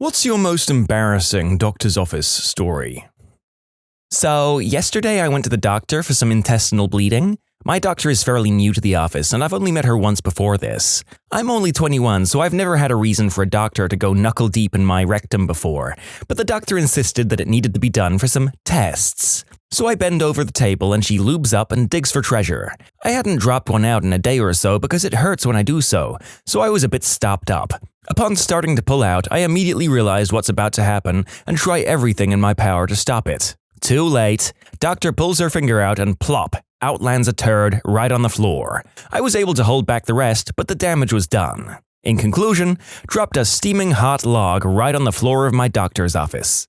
What's your most embarrassing doctor's office story? So, yesterday I went to the doctor for some intestinal bleeding. My doctor is fairly new to the office, and I've only met her once before this. I'm only 21, so I've never had a reason for a doctor to go knuckle deep in my rectum before, but the doctor insisted that it needed to be done for some tests. So I bend over the table and she lubes up and digs for treasure. I hadn't dropped one out in a day or so because it hurts when I do so I was a bit stopped up. Upon starting to pull out, I immediately realized what's about to happen and try everything in my power to stop it. Too late. Doctor pulls her finger out and plop, out lands a turd right on the floor. I was able to hold back the rest, but the damage was done. In conclusion, dropped a steaming hot log right on the floor of my doctor's office.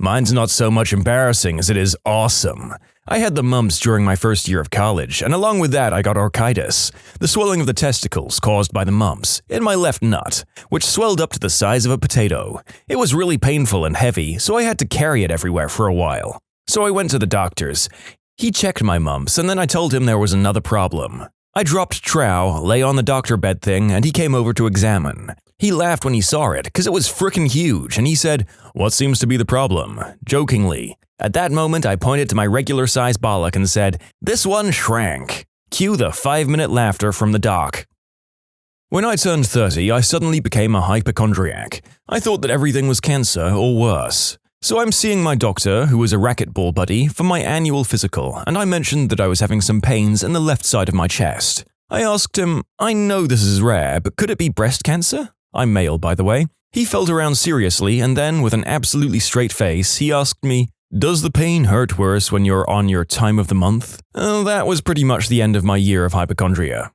Mine's not so much embarrassing as it is awesome. I had the mumps during my first year of college, and along with that I got orchitis, the swelling of the testicles caused by the mumps, in my left nut, which swelled up to the size of a potato. It was really painful and heavy, so I had to carry it everywhere for a while. So I went to the doctor's. He checked my mumps, and then I told him there was another problem. I dropped trow, lay on the doctor bed thing, and he came over to examine. He laughed when he saw it, because it was frickin' huge, and he said, "What seems to be the problem?" jokingly. At that moment, I pointed to my regular-sized bollock and said, "This one shrank." Cue the 5-minute laughter from the doc. When I turned 30, I suddenly became a hypochondriac. I thought that everything was cancer or worse. So I'm seeing my doctor, who was a racquetball buddy, for my annual physical, and I mentioned that I was having some pains in the left side of my chest. I asked him, "I know this is rare, but could it be breast cancer?" I'm male, by the way. He felt around seriously, and then, with an absolutely straight face, he asked me, "Does the pain hurt worse when you're on your time of the month?" That was pretty much the end of my year of hypochondria.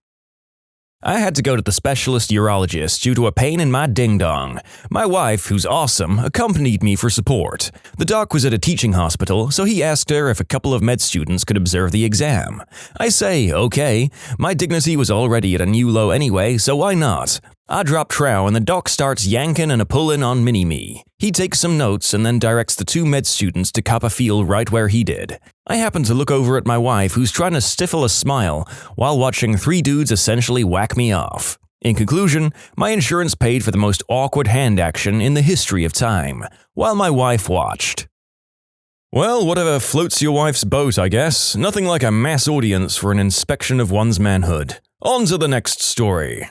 I had to go to the specialist urologist due to a pain in my ding-dong. My wife, who's awesome, accompanied me for support. The doc was at a teaching hospital, so he asked her if a couple of med students could observe the exam. I say, okay. My dignity was already at a new low anyway, so why not? I drop trow and the doc starts yanking and a-pullin' on mini-me. He takes some notes and then directs the 2 med students to cop a feel right where he did. I happen to look over at my wife, who's trying to stifle a smile while watching 3 dudes essentially whack me off. In conclusion, my insurance paid for the most awkward hand action in the history of time, while my wife watched. Well, whatever floats your wife's boat, I guess. Nothing like a mass audience for an inspection of one's manhood. On to the next story.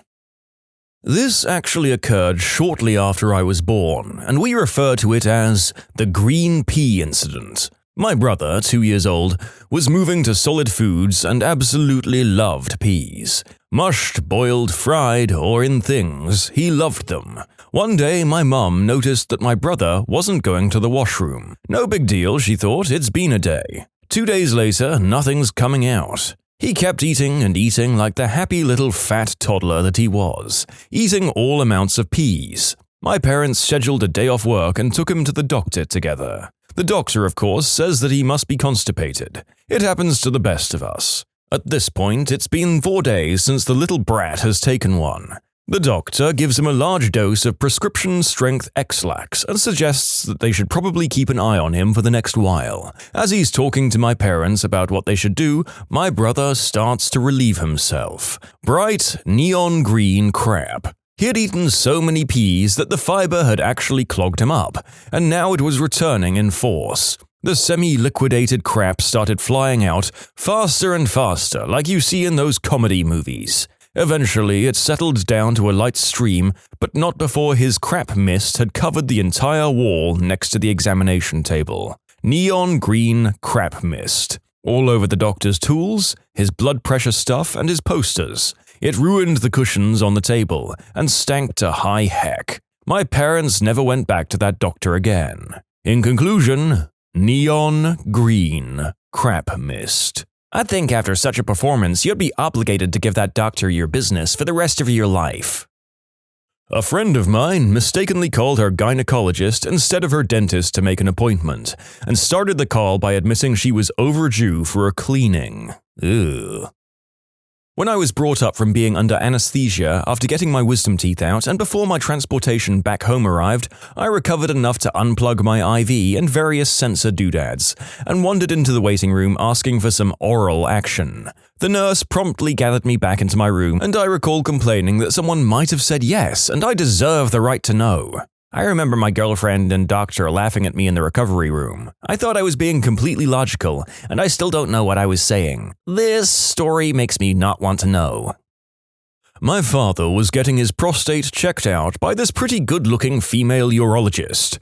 This actually occurred shortly after I was born, and we refer to it as the green pea incident. My brother, 2 years old, was moving to solid foods and absolutely loved peas. Mushed, boiled, fried, or in things, he loved them. One day, my mum noticed that my brother wasn't going to the washroom. No big deal, she thought, it's been a day. 2 days later, nothing's coming out. He kept eating and eating like the happy little fat toddler that he was, eating all amounts of peas. My parents scheduled a day off work and took him to the doctor together. The doctor, of course, says that he must be constipated. It happens to the best of us. At this point, it's been 4 days since the little brat has taken one. The doctor gives him a large dose of prescription-strength X-Lax and suggests that they should probably keep an eye on him for the next while. As he's talking to my parents about what they should do, my brother starts to relieve himself. Bright, neon green crap. He had eaten so many peas that the fiber had actually clogged him up, and now it was returning in force. The semi-liquidated crap started flying out faster and faster, like you see in those comedy movies. Eventually, it settled down to a light stream, but not before his crap mist had covered the entire wall next to the examination table. Neon green crap mist. All over the doctor's tools, his blood pressure stuff, and his posters. It ruined the cushions on the table, and stank to high heck. My parents never went back to that doctor again. In conclusion, neon green crap mist. I think after such a performance, you'd be obligated to give that doctor your business for the rest of your life. A friend of mine mistakenly called her gynecologist instead of her dentist to make an appointment, and started the call by admitting she was overdue for a cleaning. Ew. When I was brought up from being under anesthesia after getting my wisdom teeth out and before my transportation back home arrived, I recovered enough to unplug my IV and various sensor doodads, and wandered into the waiting room asking for some oral action. The nurse promptly gathered me back into my room, and I recall complaining that someone might have said yes, and I deserve the right to know. I remember my girlfriend and doctor laughing at me in the recovery room. I thought I was being completely logical, and I still don't know what I was saying. This story makes me not want to know. My father was getting his prostate checked out by this pretty good-looking female urologist.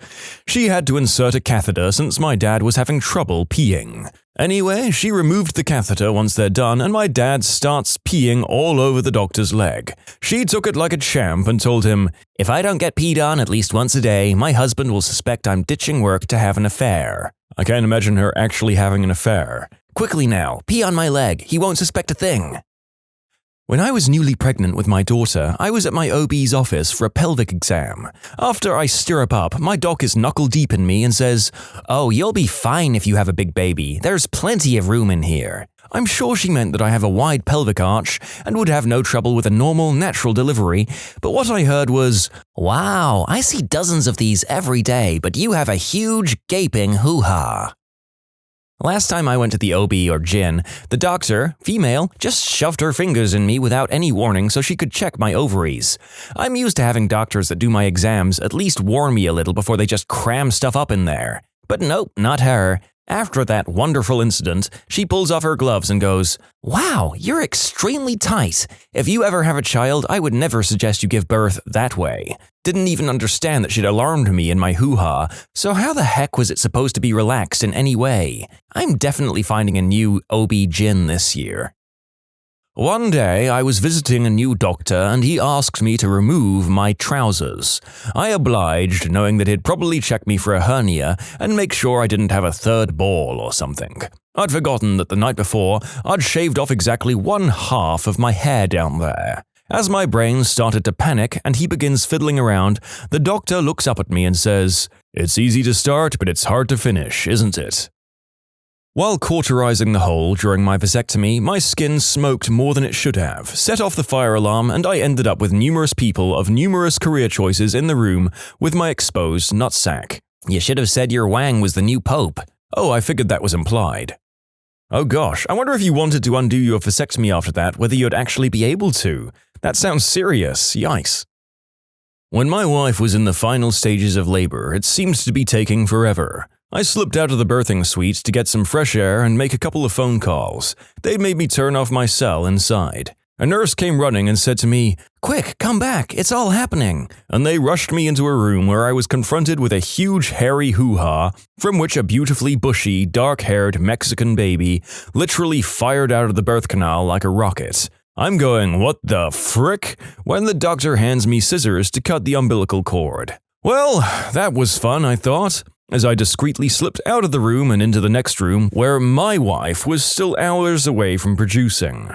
She had to insert a catheter since my dad was having trouble peeing. Anyway, she removed the catheter once they're done, and my dad starts peeing all over the doctor's leg. She took it like a champ and told him, "If I don't get peed on at least once a day, my husband will suspect I'm ditching work to have an affair." I can't imagine her actually having an affair. "Quickly now, pee on my leg. He won't suspect a thing." When I was newly pregnant with my daughter, I was at my OB's office for a pelvic exam. After I stirrup up, my doc is knuckle deep in me and says, "Oh, you'll be fine if you have a big baby. There's plenty of room in here." I'm sure she meant that I have a wide pelvic arch and would have no trouble with a normal, natural delivery, but what I heard was, "Wow, I see dozens of these every day, but you have a huge, gaping hoo-ha." Last time I went to the OB or gyn, the doctor, female, just shoved her fingers in me without any warning so she could check my ovaries. I'm used to having doctors that do my exams at least warn me a little before they just cram stuff up in there. But nope, not her. After that wonderful incident, she pulls off her gloves and goes, "Wow, you're extremely tight. If you ever have a child, I would never suggest you give birth that way." Didn't even understand that she'd alarmed me in my hoo-ha, so how the heck was it supposed to be relaxed in any way? I'm definitely finding a new OB-GYN this year. One day, I was visiting a new doctor and he asked me to remove my trousers. I obliged, knowing that he'd probably check me for a hernia and make sure I didn't have a third ball or something. I'd forgotten that the night before, I'd shaved off exactly 1/2 of my hair down there. As my brain started to panic and he begins fiddling around, the doctor looks up at me and says, "It's easy to start, but it's hard to finish, isn't it?" While cauterizing the hole during my vasectomy, my skin smoked more than it should have, set off the fire alarm, and I ended up with numerous people of numerous career choices in the room with my exposed nutsack. You should have said your wang was the new pope. Oh, I figured that was implied. Oh gosh, I wonder if you wanted to undo your vasectomy after that, whether you'd actually be able to. That sounds serious, yikes. When my wife was in the final stages of labor, it seemed to be taking forever. I slipped out of the birthing suite to get some fresh air and make a couple of phone calls. They'd made me turn off my cell inside. A nurse came running and said to me, "Quick, come back, it's all happening." And they rushed me into a room where I was confronted with a huge hairy hoo-ha, from which a beautifully bushy, dark-haired Mexican baby literally fired out of the birth canal like a rocket. I'm going, "What the frick?" when the doctor hands me scissors to cut the umbilical cord. Well, that was fun, I thought, as I discreetly slipped out of the room and into the next room where my wife was still hours away from producing.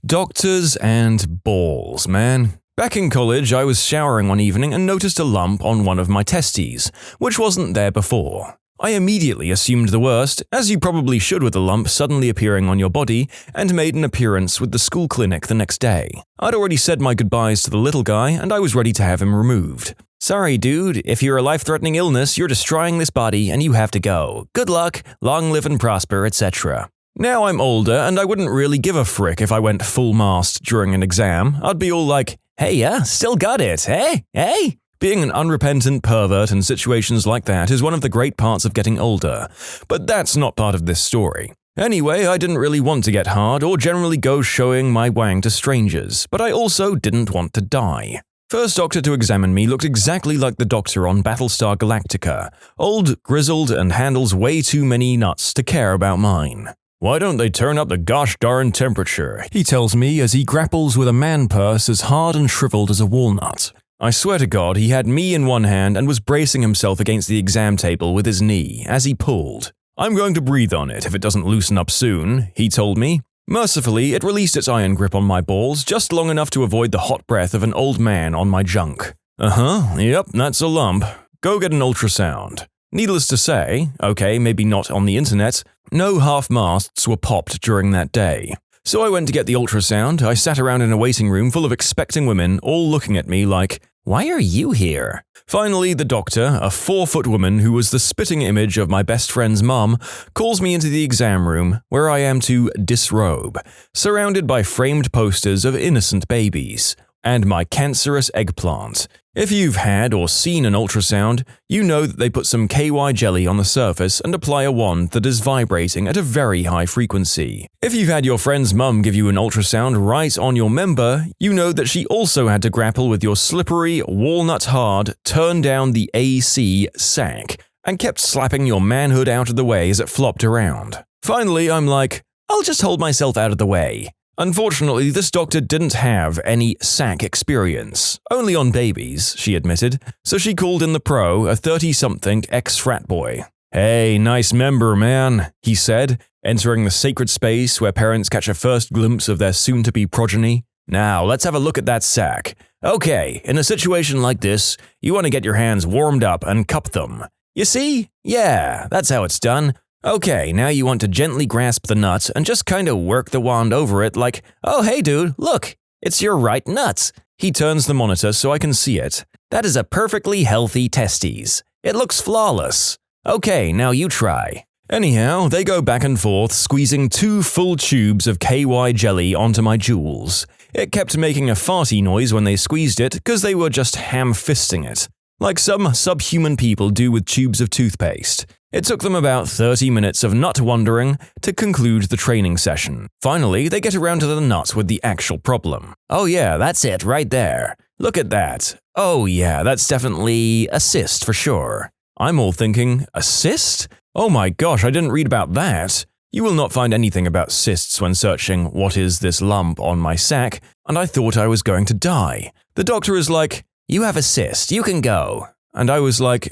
Doctors and balls, man. Back in college, I was showering one evening and noticed a lump on one of my testes, which wasn't there before. I immediately assumed the worst, as you probably should with a lump suddenly appearing on your body, and made an appearance with the school clinic the next day. I'd already said my goodbyes to the little guy, and I was ready to have him removed. "Sorry, dude, if you're a life-threatening illness, you're destroying this body and you have to go. Good luck, long live and prosper, etc." Now I'm older, and I wouldn't really give a frick if I went full mast during an exam. I'd be all like, "Hey, yeah, still got it, hey? Hey?" Being an unrepentant pervert in situations like that is one of the great parts of getting older, but that's not part of this story. Anyway, I didn't really want to get hard or generally go showing my wang to strangers, but I also didn't want to die. First doctor to examine me looked exactly like the doctor on Battlestar Galactica, old, grizzled, and handles way too many nuts to care about mine. "Why don't they turn up the gosh darn temperature?" he tells me as he grapples with a man purse as hard and shriveled as a walnut. I swear to God, he had me in one hand and was bracing himself against the exam table with his knee as he pulled. "I'm going to breathe on it if it doesn't loosen up soon," he told me. Mercifully, it released its iron grip on my balls just long enough to avoid the hot breath of an old man on my junk. Yep, that's a lump. Go get an ultrasound. Needless to say, okay, maybe not on the internet, no half-masts were popped during that day. So I went to get the ultrasound. I sat around in a waiting room full of expecting women, all looking at me like, "Why are you here?" Finally, the doctor, a 4-foot woman who was the spitting image of my best friend's mum, calls me into the exam room, where I am to disrobe, surrounded by framed posters of innocent babies. and my cancerous eggplant. If you've had or seen an ultrasound, you know that they put some KY jelly on the surface and apply a wand that is vibrating at a very high frequency. If you've had your friend's mum give you an ultrasound right on your member, you know that she also had to grapple with your slippery, walnut-hard, turn-down-the-AC sack and kept slapping your manhood out of the way as it flopped around. Finally, I'm like, I'll just hold myself out of the way. Unfortunately, this doctor didn't have any sack experience, only on babies, she admitted, so she called in the pro, a 30-something ex-frat boy. "Hey, nice member, man," he said, entering the sacred space where parents catch a first glimpse of their soon-to-be progeny. "Now, let's have a look at that sack. Okay, in a situation like this, you want to get your hands warmed up and cup them. You see? Yeah, that's how it's done. Okay, now you want to gently grasp the nut and just kind of work the wand over it like, oh hey dude, look, it's your right nut." He turns the monitor so I can see it. "That is a perfectly healthy testes. It looks flawless. Okay, now you try." Anyhow, they go back and forth squeezing 2 full tubes of KY jelly onto my jewels. It kept making a farty noise when they squeezed it because they were just ham-fisting it, like some subhuman people do with tubes of toothpaste. It took them about 30 minutes of nut wandering to conclude the training session. Finally, they get around to the nut with the actual problem. "Oh yeah, that's it right there. Look at that. Oh yeah, that's definitely a cyst for sure." I'm all thinking, a cyst? Oh my gosh, I didn't read about that. You will not find anything about cysts when searching what is this lump on my sack, and I thought I was going to die. The doctor is like, "You have a cyst, you can go." And I was like,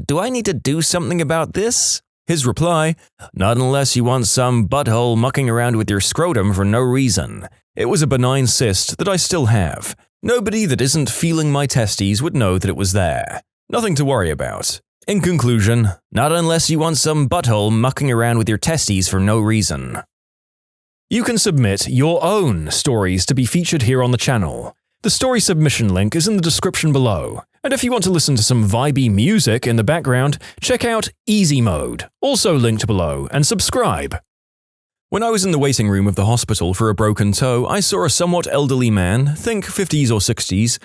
do I need to do something about this? His reply, "Not unless you want some butthole mucking around with your scrotum for no reason." It was a benign cyst that I still have. Nobody that isn't feeling my testes would know that it was there. Nothing to worry about. In conclusion, not unless you want some butthole mucking around with your testes for no reason. You can submit your own stories to be featured here on the channel. The story submission link is in the description below. And if you want to listen to some vibey music in the background, check out easymode, also linked below, and subscribe. When I was in the waiting room of the hospital for a broken toe, I saw a somewhat elderly man, think 50s or 60s,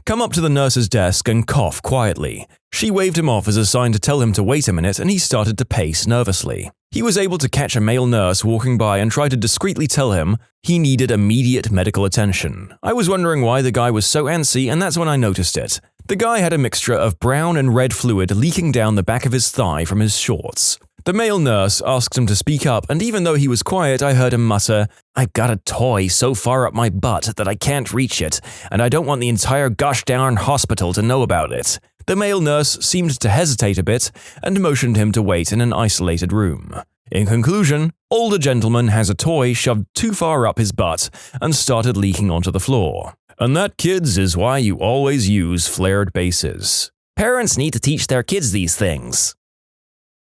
come up to the nurse's desk and cough quietly. She waved him off as a sign to tell him to wait a minute, and he started to pace nervously. He was able to catch a male nurse walking by and try to discreetly tell him he needed immediate medical attention. I was wondering why the guy was so antsy, and that's when I noticed it. The guy had a mixture of brown and red fluid leaking down the back of his thigh from his shorts. The male nurse asked him to speak up, and even though he was quiet, I heard him mutter, "I've got a toy so far up my butt that I can't reach it, and I don't want the entire gosh darn hospital to know about it." The male nurse seemed to hesitate a bit and motioned him to wait in an isolated room. In conclusion, older gentleman has a toy shoved too far up his butt and started leaking onto the floor. And that, kids, is why you always use flared bases. Parents need to teach their kids these things.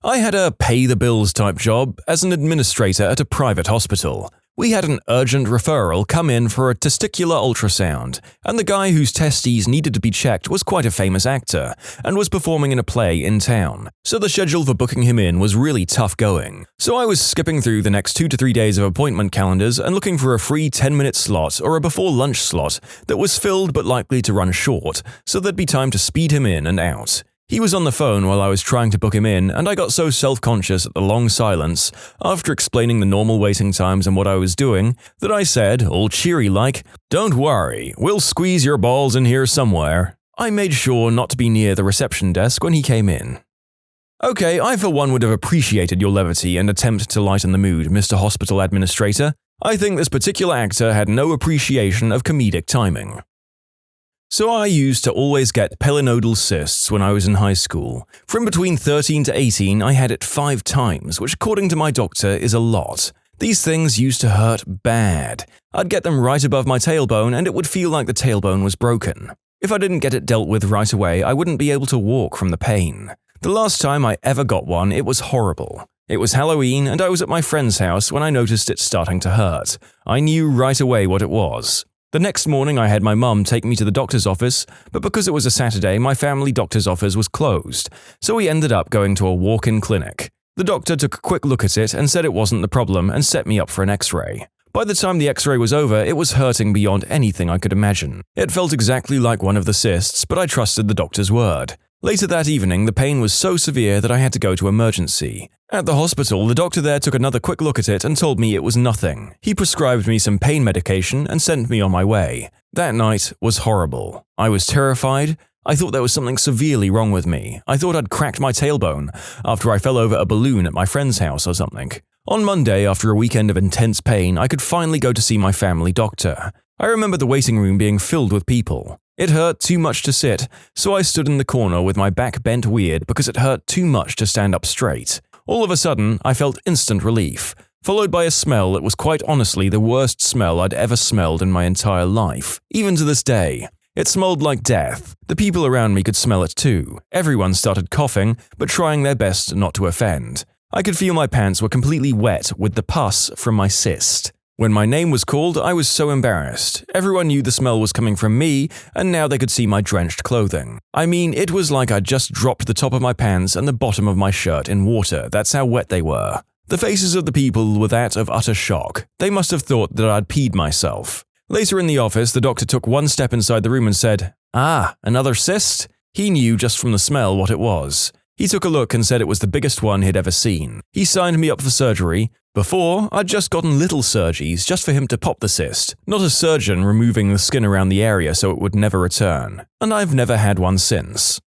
I had a pay-the-bills type job as an administrator at a private hospital. We had an urgent referral come in for a testicular ultrasound, and the guy whose testes needed to be checked was quite a famous actor and was performing in a play in town, so the schedule for booking him in was really tough going. So I was skipping through the next 2 to 3 days of appointment calendars and looking for a free 10-minute slot or a before-lunch slot that was filled but likely to run short, so there'd be time to speed him in and out. He was on the phone while I was trying to book him in, and I got so self-conscious at the long silence, after explaining the normal waiting times and what I was doing, that I said, all cheery-like, "Don't worry, we'll squeeze your balls in here somewhere." I made sure not to be near the reception desk when he came in. "Okay, I for one would have appreciated your levity and attempt to lighten the mood, Mr. Hospital Administrator. I think this particular actor had no appreciation of comedic timing." So I used to always get pelinodal cysts when I was in high school. From between 13 to 18, I had it 5 times, which according to my doctor is a lot. These things used to hurt bad. I'd get them right above my tailbone and it would feel like the tailbone was broken. If I didn't get it dealt with right away, I wouldn't be able to walk from the pain. The last time I ever got one, it was horrible. It was Halloween and I was at my friend's house when I noticed it starting to hurt. I knew right away what it was. The next morning I had my mum take me to the doctor's office, but because it was a Saturday, my family doctor's office was closed, so we ended up going to a walk-in clinic. The doctor took a quick look at it and said it wasn't the problem and set me up for an x-ray. By the time the x-ray was over, it was hurting beyond anything I could imagine. It felt exactly like one of the cysts, but I trusted the doctor's word. Later that evening, the pain was so severe that I had to go to emergency. At the hospital, the doctor there took another quick look at it and told me it was nothing. He prescribed me some pain medication and sent me on my way. That night was horrible. I was terrified. I thought there was something severely wrong with me. I thought I'd cracked my tailbone after I fell over a balloon at my friend's house or something. On Monday, after a weekend of intense pain, I could finally go to see my family doctor. I remember the waiting room being filled with people. It hurt too much to sit, so I stood in the corner with my back bent weird because it hurt too much to stand up straight. All of a sudden, I felt instant relief, followed by a smell that was quite honestly the worst smell I'd ever smelled in my entire life, even to this day. It smelled like death. The people around me could smell it too. Everyone started coughing, but trying their best not to offend. I could feel my pants were completely wet with the pus from my cyst. When my name was called, I was so embarrassed. Everyone knew the smell was coming from me, and now they could see my drenched clothing. I mean, it was like I'd just dropped the top of my pants and the bottom of my shirt in water. That's how wet they were. The faces of the people were that of utter shock. They must have thought that I'd peed myself. Later in the office, the doctor took one step inside the room and said, "Ah, another cyst?" He knew just from the smell what it was. He took a look and said it was the biggest one he'd ever seen. He signed me up for surgery. Before, I'd just gotten little surgeries just for him to pop the cyst, not a surgeon removing the skin around the area so it would never return. And I've never had one since.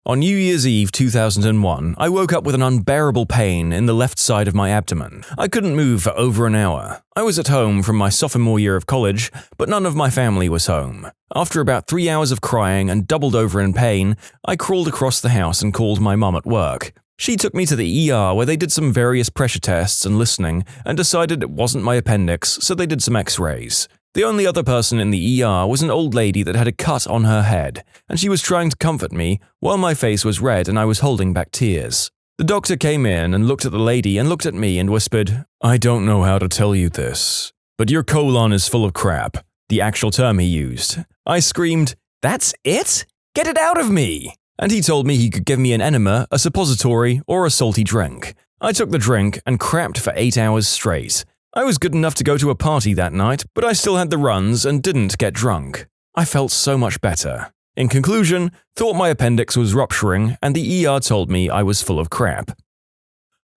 On New Year's Eve 2001, I woke up with an unbearable pain in the left side of my abdomen. I couldn't move for over an hour. I was at home from my sophomore year of college, but none of my family was home. After about 3 hours of crying and doubled over in pain, I crawled across the house and called my mum at work. She took me to the ER where they did some various pressure tests and listening and decided it wasn't my appendix, so they did some x-rays. The only other person in the ER was an old lady that had a cut on her head, and she was trying to comfort me while my face was red and I was holding back tears. The doctor came in and looked at the lady and looked at me and whispered, "I don't know how to tell you this, but your colon is full of crap," the actual term he used. I screamed, "That's it? Get it out of me!" And he told me he could give me an enema, a suppository, or a salty drink. I took the drink and crapped for 8 hours straight. I was good enough to go to a party that night, but I still had the runs and didn't get drunk. I felt so much better. In conclusion, thought my appendix was rupturing and the ER told me I was full of crap.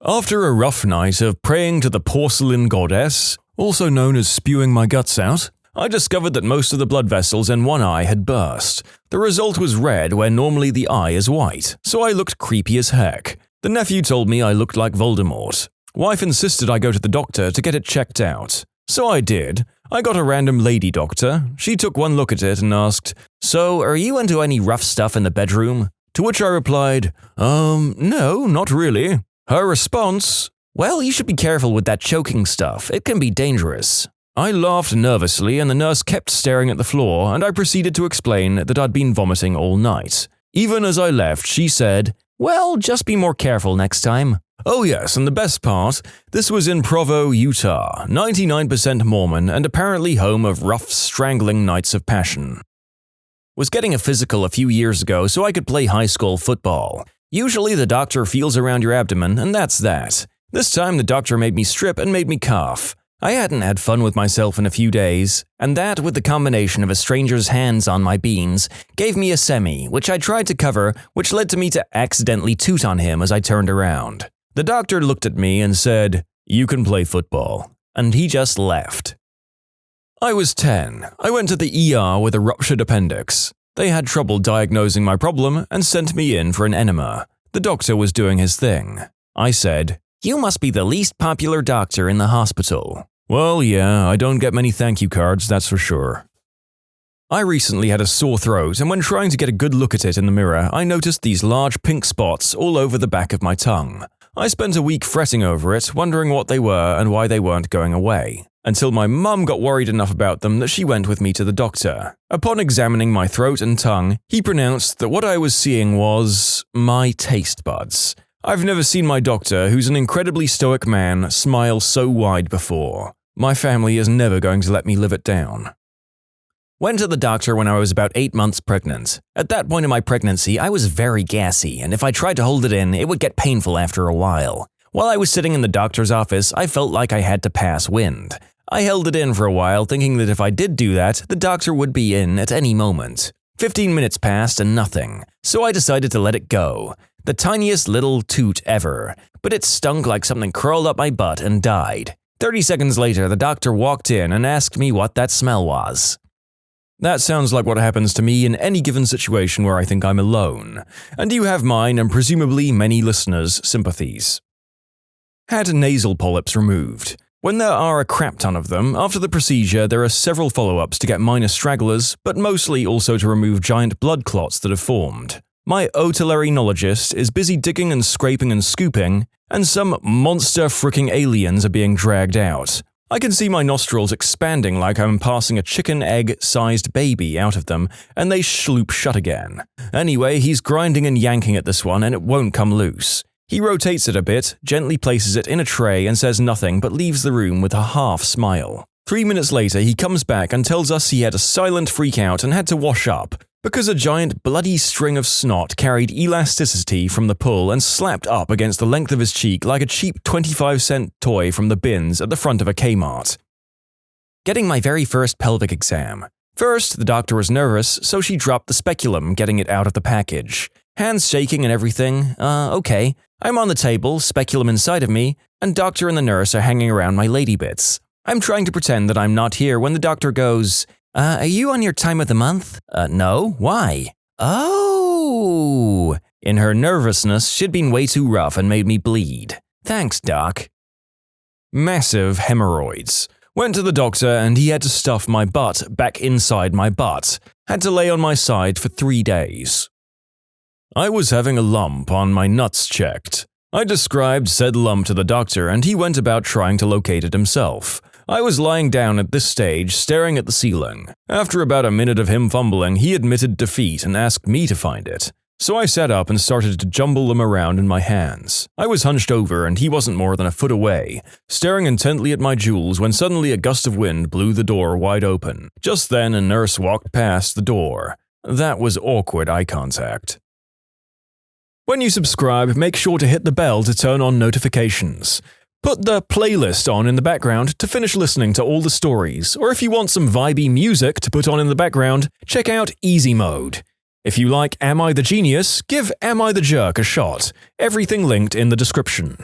After a rough night of praying to the porcelain goddess, also known as spewing my guts out, I discovered that most of the blood vessels in one eye had burst. The result was red where normally the eye is white, so I looked creepy as heck. The nephew told me I looked like Voldemort. Wife insisted I go to the doctor to get it checked out. So I did. I got a random lady doctor. She took one look at it and asked, "So, are you into any rough stuff in the bedroom?" To which I replied, no, not really." Her response, "Well, you should be careful with that choking stuff. It can be dangerous." I laughed nervously and the nurse kept staring at the floor and I proceeded to explain that I'd been vomiting all night. Even as I left, she said, "Well, just be more careful next time." Oh yes, and the best part, this was in Provo, Utah, 99% Mormon and apparently home of rough, strangling nights of passion. Was getting a physical a few years ago so I could play high school football. Usually the doctor feels around your abdomen and that's that. This time the doctor made me strip and made me cough. I hadn't had fun with myself in a few days, and that with the combination of a stranger's hands on my beans gave me a semi, which I tried to cover, which led to me to accidentally toot on him as I turned around. The doctor looked at me and said, "You can play football," and he just left. I was 10. I went to the ER with a ruptured appendix. They had trouble diagnosing my problem and sent me in for an enema. The doctor was doing his thing. I said, "You must be the least popular doctor in the hospital." "Well, yeah, I don't get many thank you cards, that's for sure." I recently had a sore throat, and when trying to get a good look at it in the mirror, I noticed these large pink spots all over the back of my tongue. I spent a week fretting over it, wondering what they were and why they weren't going away, until my mum got worried enough about them that she went with me to the doctor. Upon examining my throat and tongue, he pronounced that what I was seeing was my taste buds. I've never seen my doctor, who's an incredibly stoic man, smile so wide before. My family is never going to let me live it down. Went to the doctor when I was about 8 months pregnant. At that point in my pregnancy, I was very gassy, and if I tried to hold it in, it would get painful after a while. While I was sitting in the doctor's office, I felt like I had to pass wind. I held it in for a while, thinking that if I did do that, the doctor would be in at any moment. 15 minutes passed and nothing, so I decided to let it go. The tiniest little toot ever, but it stunk like something crawled up my butt and died. 30 seconds later, the doctor walked in and asked me what that smell was. That sounds like what happens to me in any given situation where I think I'm alone, and you have mine and presumably many listeners' sympathies. Had nasal polyps removed. When there are a crap ton of them, after the procedure there are several follow-ups to get minor stragglers, but mostly also to remove giant blood clots that have formed. My otolaryngologist is busy digging and scraping and scooping, and some monster fricking aliens are being dragged out. I can see my nostrils expanding like I'm passing a chicken egg-sized baby out of them, and they sloop shut again. Anyway, he's grinding and yanking at this one and it won't come loose. He rotates it a bit, gently places it in a tray and says nothing but leaves the room with a half smile. 3 minutes later, he comes back and tells us he had a silent freakout and had to wash up, because a giant bloody string of snot carried elasticity from the pull and slapped up against the length of his cheek like a cheap 25-cent toy from the bins at the front of a Kmart. Getting my very first pelvic exam. First, the doctor was nervous, so she dropped the speculum, getting it out of the package. Hands shaking and everything. Okay. I'm on the table, speculum inside of me, and doctor and the nurse are hanging around my lady bits. I'm trying to pretend that I'm not here when the doctor goes, are you on your time of the month? No. Why? Oh! In her nervousness, she'd been way too rough and made me bleed. Thanks, doc. Massive hemorrhoids. Went to the doctor and he had to stuff my butt back inside my butt. Had to lay on my side for 3 days. I was having a lump on my nuts checked. I described said lump to the doctor and he went about trying to locate it himself. I was lying down at this stage, staring at the ceiling. After about a minute of him fumbling, he admitted defeat and asked me to find it. So I sat up and started to jumble them around in my hands. I was hunched over and he wasn't more than a foot away, staring intently at my jewels when suddenly a gust of wind blew the door wide open. Just then a nurse walked past the door. That was awkward eye contact. When you subscribe, make sure to hit the bell to turn on notifications. Put the playlist on in the background to finish listening to all the stories, or if you want some vibey music to put on in the background, check out easymode. If you like Am I the Genius, give Am I the Jerk a shot. Everything linked in the description.